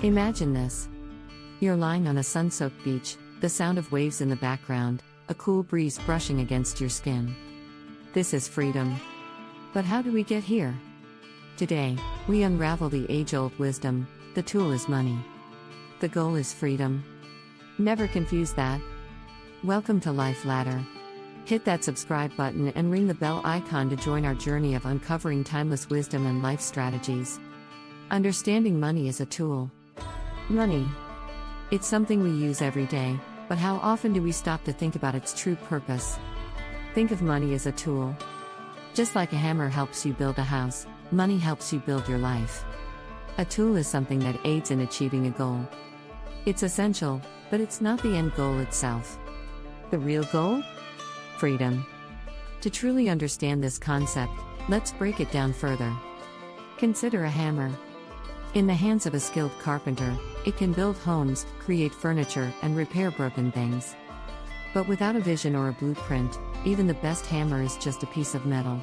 Imagine this. You're lying on a sun-soaked beach, the sound of waves in the background, a cool breeze brushing against your skin. This is freedom. But how do we get here? Today, we unravel the age-old wisdom: the tool is money. The goal is freedom. Never confuse that. Welcome to Life Ladder. Hit that subscribe button and ring the bell icon to join our journey of uncovering timeless wisdom and life strategies. Understanding money as a tool. Money. It's something we use every day, but how often do we stop to think about its true purpose? Think of money as a tool. Just like a hammer helps you build a house, money helps you build your life. A tool is something that aids in achieving a goal. It's essential, but it's not the end goal itself. The real goal? Freedom. To truly understand this concept, let's break it down further. Consider a hammer. In the hands of a skilled carpenter, it can build homes, create furniture, and repair broken things. But without a vision or a blueprint, even the best hammer is just a piece of metal.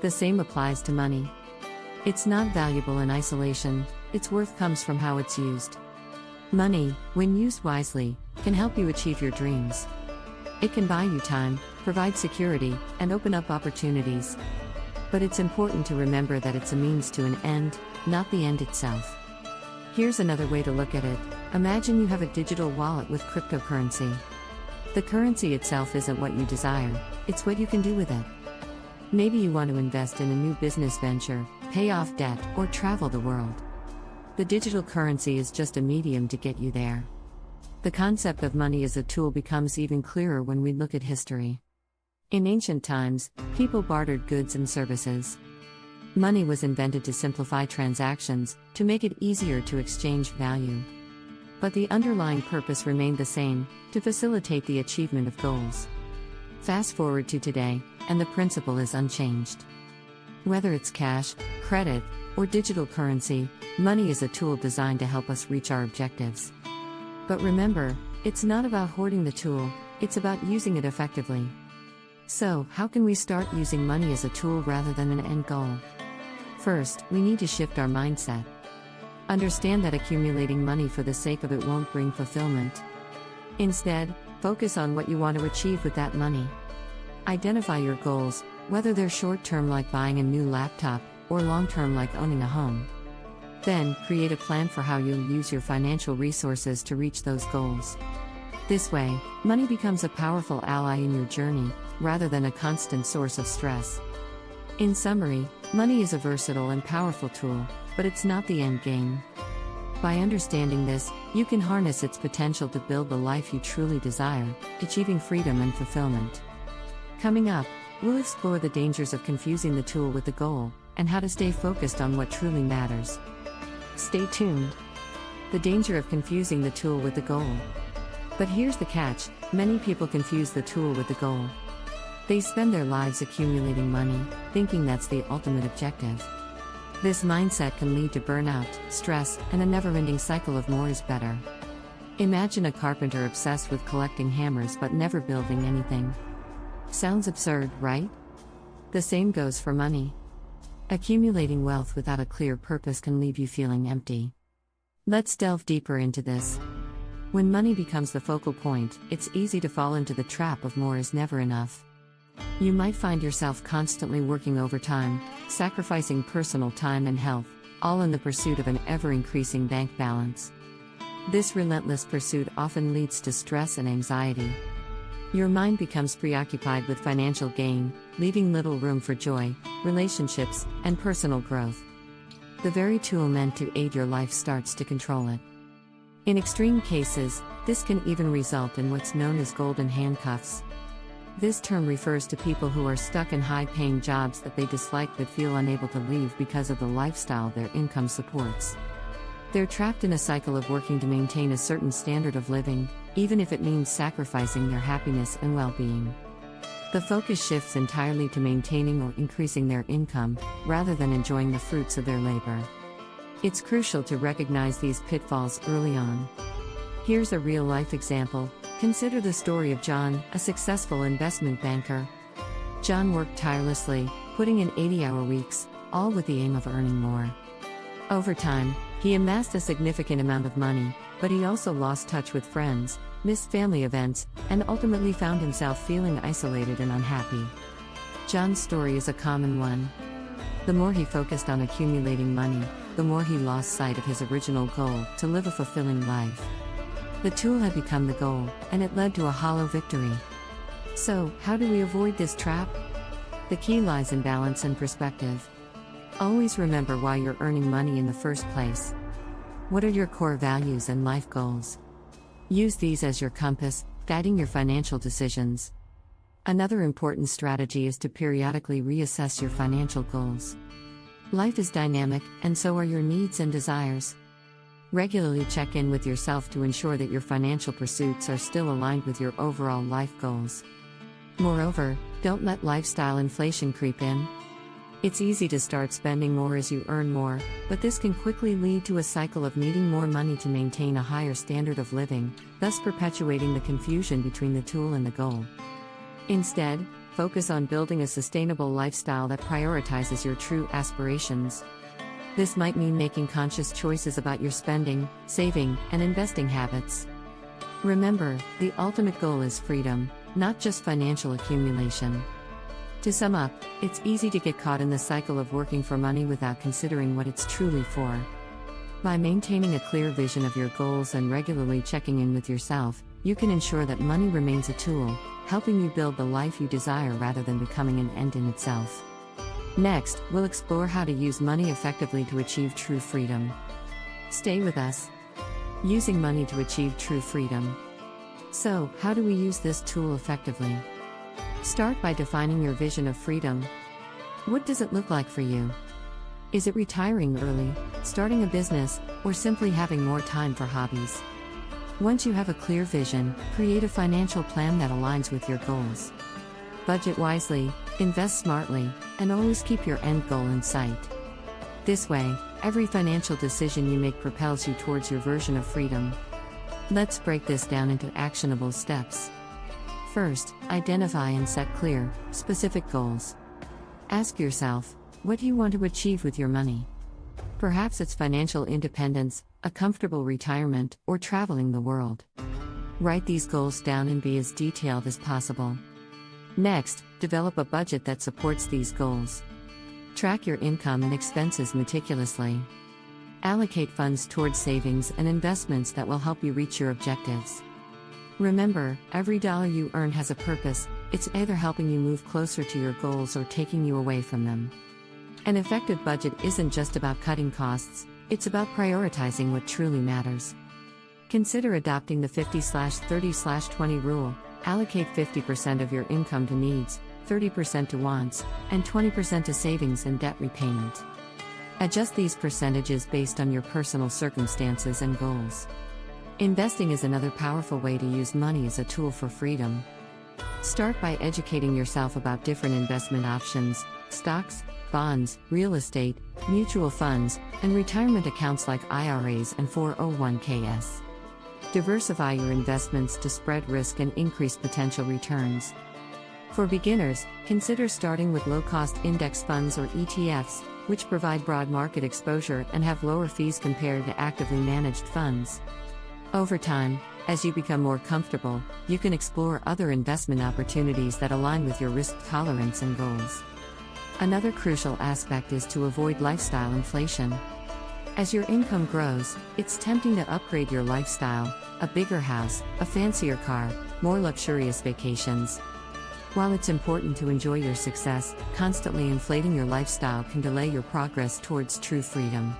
The same applies to money. It's not valuable in isolation, its worth comes from how it's used. Money, when used wisely, can help you achieve your dreams. It can buy you time, provide security, and open up opportunities. But it's important to remember that it's a means to an end, not the end itself. Here's another way to look at it. Imagine you have a digital wallet with cryptocurrency. The currency itself isn't what you desire, it's what you can do with it. Maybe you want to invest in a new business venture, pay off debt, or travel the world. The digital currency is just a medium to get you there. The concept of money as a tool becomes even clearer when we look at history. In ancient times, people bartered goods and services. Money was invented to simplify transactions, to make it easier to exchange value. But the underlying purpose remained the same: to facilitate the achievement of goals. Fast forward to today, and the principle is unchanged. Whether it's cash, credit, or digital currency, money is a tool designed to help us reach our objectives. But remember, it's not about hoarding the tool, it's about using it effectively. So, how can we start using money as a tool rather than an end goal? First, we need to shift our mindset. Understand that accumulating money for the sake of it won't bring fulfillment. Instead, focus on what you want to achieve with that money. Identify your goals, whether they're short-term like buying a new laptop, or long-term like owning a home. Then, create a plan for how you'll use your financial resources to reach those goals. This way, money becomes a powerful ally in your journey, rather than a constant source of stress. In summary, money is a versatile and powerful tool, but it's not the end game. By understanding this, you can harness its potential to build the life you truly desire, achieving freedom and fulfillment. Coming up, we'll explore the dangers of confusing the tool with the goal, and how to stay focused on what truly matters. Stay tuned. The danger of confusing the tool with the goal. But here's the catch: many people confuse the tool with the goal. They spend their lives accumulating money, thinking that's the ultimate objective. This mindset can lead to burnout, stress, and a never-ending cycle of more is better. Imagine a carpenter obsessed with collecting hammers but never building anything. Sounds absurd, right? The same goes for money. Accumulating wealth without a clear purpose can leave you feeling empty. Let's delve deeper into this. When money becomes the focal point, it's easy to fall into the trap of more is never enough. You might find yourself constantly working overtime, sacrificing personal time and health, all in the pursuit of an ever-increasing bank balance. This relentless pursuit often leads to stress and anxiety. Your mind becomes preoccupied with financial gain, leaving little room for joy, relationships, and personal growth. The very tool meant to aid your life starts to control it. In extreme cases, this can even result in what's known as golden handcuffs. This term refers to people who are stuck in high-paying jobs that they dislike but feel unable to leave because of the lifestyle their income supports. They're trapped in a cycle of working to maintain a certain standard of living, even if it means sacrificing their happiness and well-being. The focus shifts entirely to maintaining or increasing their income, rather than enjoying the fruits of their labor. It's crucial to recognize these pitfalls early on. Here's a real-life example. Consider the story of John, a successful investment banker. John worked tirelessly, putting in 80-hour weeks, all with the aim of earning more. Over time, He amassed a significant amount of money, but he also lost touch with friends, missed family events, and ultimately found himself feeling isolated and unhappy. John's story is a common one. The more he focused on accumulating money, the more he lost sight of his original goal, to live a fulfilling life. The tool had become the goal, and it led to a hollow victory. So, how do we avoid this trap? The key lies in balance and perspective. Always remember why you're earning money in the first place. What are your core values and life goals? Use these as your compass, guiding your financial decisions. Another important strategy is to periodically reassess your financial goals. Life is dynamic, and so are your needs and desires. Regularly check in with yourself to ensure that your financial pursuits are still aligned with your overall life goals. Moreover, don't let lifestyle inflation creep in. It's easy to start spending more as you earn more, but this can quickly lead to a cycle of needing more money to maintain a higher standard of living, thus perpetuating the confusion between the tool and the goal. Instead, focus on building a sustainable lifestyle that prioritizes your true aspirations. This might mean making conscious choices about your spending, saving, and investing habits. Remember, the ultimate goal is freedom, not just financial accumulation. To sum up, it's easy to get caught in the cycle of working for money without considering what it's truly for. By maintaining a clear vision of your goals and regularly checking in with yourself, you can ensure that money remains a tool, helping you build the life you desire rather than becoming an end in itself. Next, we'll explore how to use money effectively to achieve true freedom. Stay with us. Using money to achieve true freedom. So, how do we use this tool effectively? Start by defining your vision of freedom. What does it look like for you? Is it retiring early, starting a business, or simply having more time for hobbies? Once you have a clear vision, create a financial plan that aligns with your goals. Budget wisely, invest smartly, and always keep your end goal in sight. This way, every financial decision you make propels you towards your version of freedom. Let's break this down into actionable steps. First, identify and set clear, specific goals. Ask yourself, what do you want to achieve with your money? Perhaps it's financial independence, a comfortable retirement, or traveling the world. Write these goals down and be as detailed as possible. Next, develop a budget that supports these goals. Track your income and expenses meticulously. Allocate funds towards savings and investments that will help you reach your objectives. Remember, every dollar you earn has a purpose. It's either helping you move closer to your goals or taking you away from them. An effective budget isn't just about cutting costs, it's about prioritizing what truly matters. Consider adopting the 50/30/20 rule. Allocate 50% of your income to needs, 30% to wants, and 20% to savings and debt repayment. Adjust these percentages based on your personal circumstances and goals. Investing is another powerful way to use money as a tool for freedom. Start by educating yourself about different investment options: stocks, bonds, real estate, mutual funds, and retirement accounts like IRAs and 401ks. Diversify your investments to spread risk and increase potential returns. For beginners, consider starting with low-cost index funds or ETFs, which provide broad market exposure and have lower fees compared to actively managed funds. Over time, as you become more comfortable, you can explore other investment opportunities that align with your risk tolerance and goals. Another crucial aspect is to avoid lifestyle inflation. As your income grows, it's tempting to upgrade your lifestyle: a bigger house, a fancier car, more luxurious vacations. While it's important to enjoy your success, constantly inflating your lifestyle can delay your progress towards true freedom.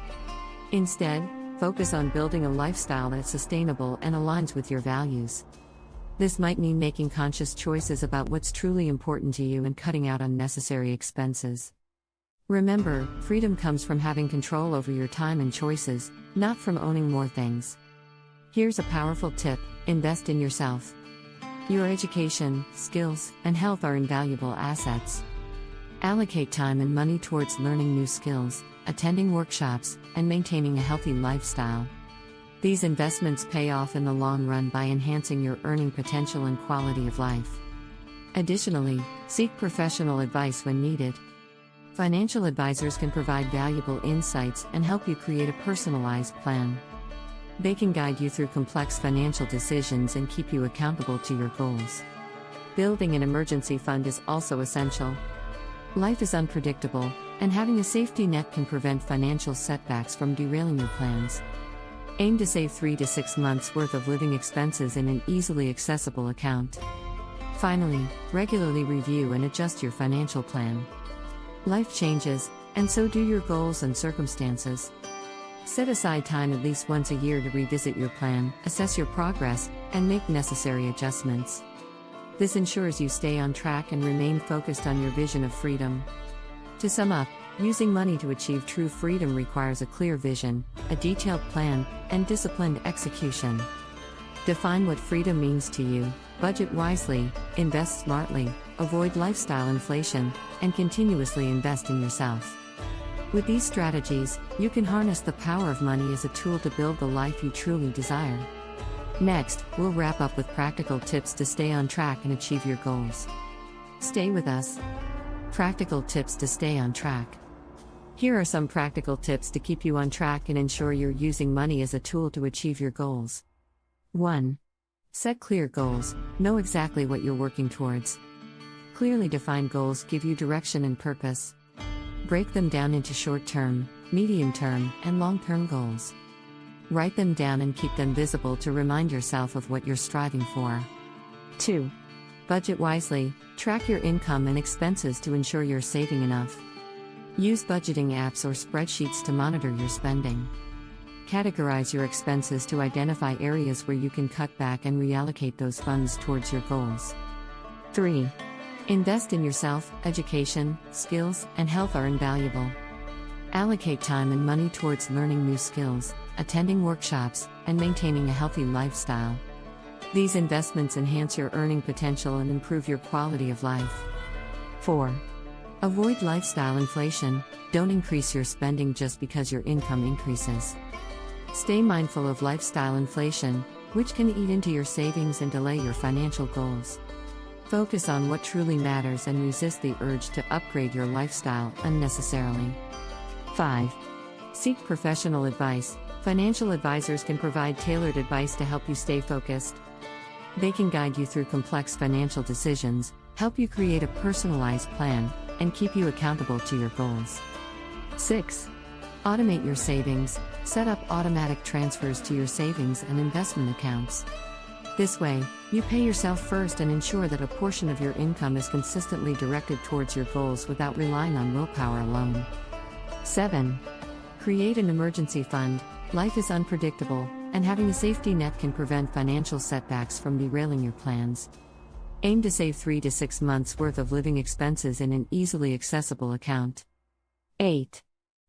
Instead, focus on building a lifestyle that's sustainable and aligns with your values. This might mean making conscious choices about what's truly important to you and cutting out unnecessary expenses. Remember, freedom comes from having control over your time and choices, not from owning more things. Here's a powerful tip: invest in yourself. Your education, skills, and health are invaluable assets. Allocate time and money towards learning new skills, attending workshops, and maintaining a healthy lifestyle. These investments pay off in the long run by enhancing your earning potential and quality of life. Additionally, seek professional advice when needed. Financial advisors can provide valuable insights and help you create a personalized plan. They can guide you through complex financial decisions and keep you accountable to your goals. Building an emergency fund is also essential. Life is unpredictable, and having a safety net can prevent financial setbacks from derailing your plans. Aim to save 3 to 6 months' worth of living expenses in an easily accessible account. Finally, regularly review and adjust your financial plan. Life changes, and so do your goals and circumstances. Set aside time at least once a year to revisit your plan, assess your progress, and make necessary adjustments. This ensures you stay on track and remain focused on your vision of freedom. To sum up, using money to achieve true freedom requires a clear vision, a detailed plan, and disciplined execution. Define what freedom means to you, budget wisely, invest smartly, avoid lifestyle inflation, and continuously invest in yourself. With these strategies, you can harness the power of money as a tool to build the life you truly desire. Next, we'll wrap up with practical tips to stay on track and achieve your goals. Stay with us. Practical tips to stay on track. Here are some practical tips to keep you on track and ensure you're using money as a tool to achieve your goals. 1. Set clear goals. Know exactly what you're working towards. Clearly defined goals give you direction and purpose. Break them down into short-term, medium-term, and long-term goals. Write them down and keep them visible to remind yourself of what you're striving for. 2. Budget wisely. Track your income and expenses to ensure you're saving enough. Use budgeting apps or spreadsheets to monitor your spending. Categorize your expenses to identify areas where you can cut back and reallocate those funds towards your goals. 3. Invest in yourself. Education, skills, and health are invaluable. Allocate time and money towards learning new skills, attending workshops, and maintaining a healthy lifestyle. These investments enhance your earning potential and improve your quality of life. 4. Avoid lifestyle inflation. Don't increase your spending just because your income increases. Stay mindful of lifestyle inflation, which can eat into your savings and delay your financial goals. Focus on what truly matters and resist the urge to upgrade your lifestyle unnecessarily. 5. Seek professional advice. Financial advisors can provide tailored advice to help you stay focused. They can guide you through complex financial decisions, help you create a personalized plan, and keep you accountable to your goals. 6. Automate your savings. Set up automatic transfers to your savings and investment accounts. This way, you pay yourself first and ensure that a portion of your income is consistently directed towards your goals without relying on willpower alone. 7. Create an emergency fund. Life is unpredictable, and having a safety net can prevent financial setbacks from derailing your plans. Aim to save 3 to 6 months' worth of living expenses in an easily accessible account. 8.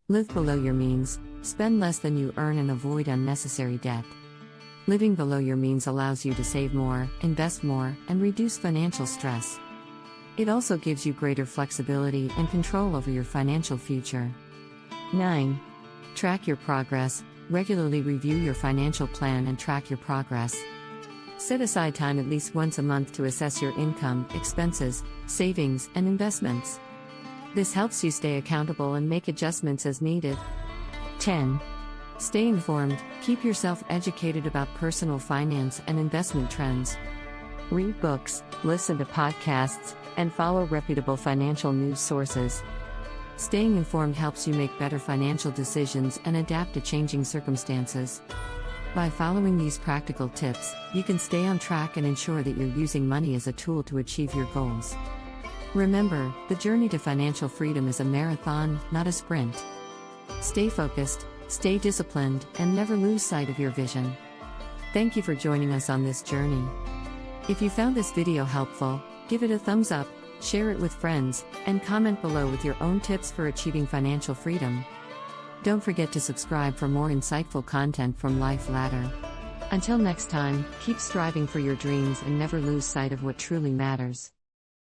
Live below your means. Spend less than you earn and avoid unnecessary debt. Living below your means allows you to save more, invest more, and reduce financial stress. It also gives you greater flexibility and control over your financial future. 9. Track your progress. Regularly review your financial plan and track your progress. Set aside time at least once a month to assess your income, expenses, savings, and investments. This helps you stay accountable and make adjustments as needed. 10. Stay informed. Keep yourself educated about personal finance and investment trends. Read books, listen to podcasts, and follow reputable financial news sources. Staying informed helps you make better financial decisions and adapt to changing circumstances. By following these practical tips, you can stay on track and ensure that you're using money as a tool to achieve your goals. Remember, the journey to financial freedom is a marathon, not a sprint. Stay focused, stay disciplined, and never lose sight of your vision. Thank you for joining us on this journey. If you found this video helpful, give it a thumbs up, share it with friends, and comment below with your own tips for achieving financial freedom. Don't forget to subscribe for more insightful content from Life Ladder. Until next time, keep striving for your dreams and never lose sight of what truly matters.